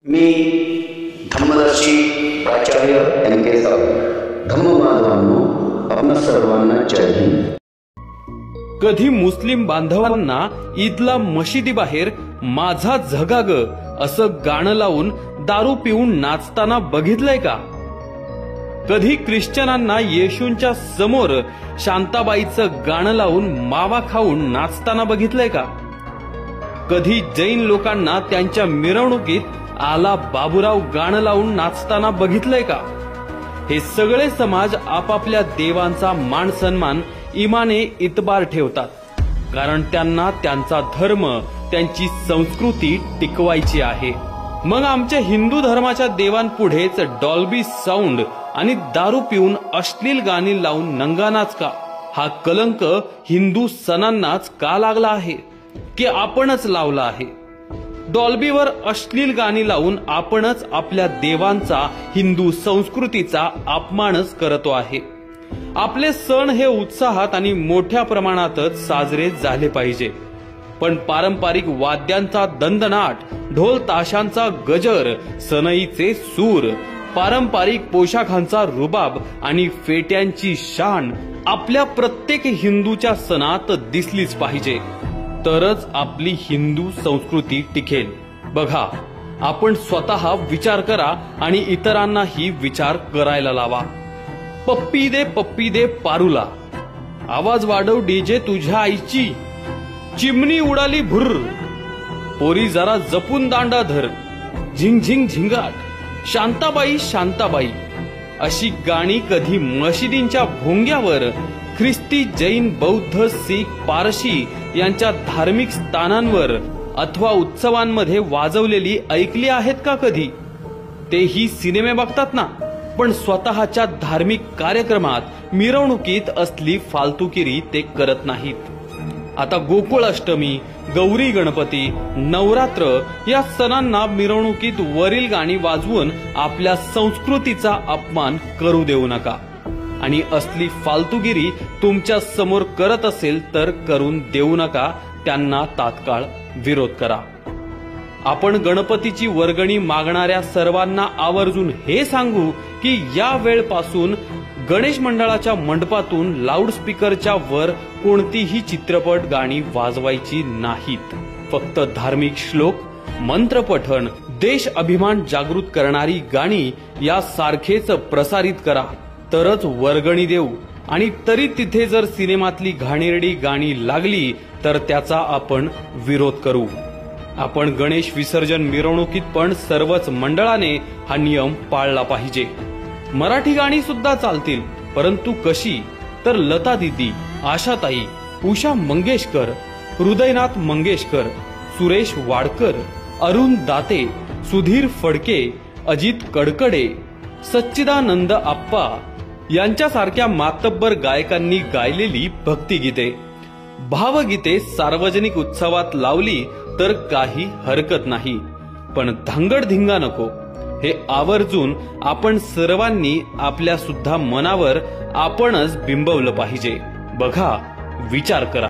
मी धम्मदर्शी प्राचार्य एम.के. सावंत. धम्मबांधवांनो, आपणा सर्वांना जय हिंद. कधी मुस्लिम बांधवांना ईदला मशिदीबाहेर माझा झगा ग असं गाणं लावून दारू पिऊन नाचताना बघितलंय का? कधी ख्रिश्चनांना येशूंच्या समोर शांताबाईचं गाणं लावून मावा खाऊन नाचताना बघितलंय का? कधी जैन लोकांना त्यांच्या मिरवणुकीत आला बाबूराव गाणं लावून नाचताना बघितलंय का? हे सगळे समाज आपापल्या देवांचा मान सन्मान इमाने इतबार ठेवतात, कारण त्यांना त्यांचा धर्म, त्यांची संस्कृती टिकवायची आहे. मग आमच्या हिंदू धर्माच्या देवांपुढेच डॉल्बी साऊंड आणि दारू पिऊन अश्लील गाणी लावून नंगानाच का? हा कलंक हिंदू सणांनाच का लागला आहे, की आपणच लावला आहे? डॉल्बीवर अश्लील गाणी लावून आपणच आपल्या देवांचा, हिंदू संस्कृतीचा अपमानच करतो आहे. आपले सण हे उत्साहात आणि मोठ्या प्रमाणातच साजरे झाले पाहिजे, पण पारंपरिक वाद्यांचा दणदणाट, ढोल ताशांचा गजर, सनईचे सूर, पारंपरिक पोशाखांचा रुबाब आणि फेट्यांची शान आपल्या प्रत्येक हिंदूच्या सणात दिसलीच पाहिजे, तरच आपली हिंदू संस्कृती टिकेल. बघा, आपण स्वतः विचार करा आणि इतरांनाही विचार करायला लावा. पप्पी दे पारूला, आवाज वाढव डीजे तुझ्या आईची, चिमणी उडाली भुर्र, पोरी जरा जपून दांडा धर, झिंग झिंग झिंगाट, शांताबाई शांताबाई अशी गाणी कधी मशिदींच्या भोंग्यावर, ख्रिस्ती, जैन, बौद्ध, शीख, पारशी यांच्या धार्मिक स्थानांवर अथवा उत्सवांमध्ये वाजवलेली ऐकली आहेत का कधी? तेही सिनेमे बघतात ना, पण स्वतःच्या धार्मिक कार्यक्रमात, मिरवणुकीत असली फालतुगिरी ते करत नाहीत. आता गोकुळ अष्टमी, गौरी गणपती, नवरात्र या सणांना मिरवणुकीत वरील गाणी वाजवून आपल्या संस्कृतीचा अपमान करू देऊ नका. आणि असली फालतुगिरी तुमच्या समोर करत असेल तर करून देऊ नका, त्यांना तात्काळ विरोध करा. आपण गणपतीची वर्गणी मागणाऱ्या सर्वांना आवर्जून हे सांगू की या वेळपासून गणेश मंडळाच्या मंडपातून लाऊडस्पीकरच्या वर कोणतीही चित्रपट गाणी वाजवायची नाहीत. फक्त धार्मिक श्लोक, मंत्रपठण, देश अभिमान जागृत करणारी गाणी यासारखेच प्रसारित करा, तरच वर्गणी देऊ. आणि तरी तिथे जर सिनेमातली घाणेरडी गाणी लागली तर त्याचा आपण विरोध करू. आपण गणेश विसर्जन मिरवणुकीत पण सर्वच मंडळाने हा नियम पाळला पाहिजे. मराठी गाणी सुद्धा चालतील, परंतु कशी? तर लता दीदी, आशाताई, उषा मंगेशकर, हृदयनाथ मंगेशकर, सुरेश वाडकर, अरुण दाते, सुधीर फडके, अजित कडकडे, सच्चिदानंद आप्पा यांच्यासारख्या मातब्बर गायकांनी गायलेली भक्तिगीते, भावगीते सार्वजनिक उत्सवात लावली तर काही हरकत नाही, पण धांगडधिंगा नको. हे आवर्जून आपण सर्वांनी आपल्या सुद्धा मनावर आपणच बिंबवलं पाहिजे. बघा, विचार करा.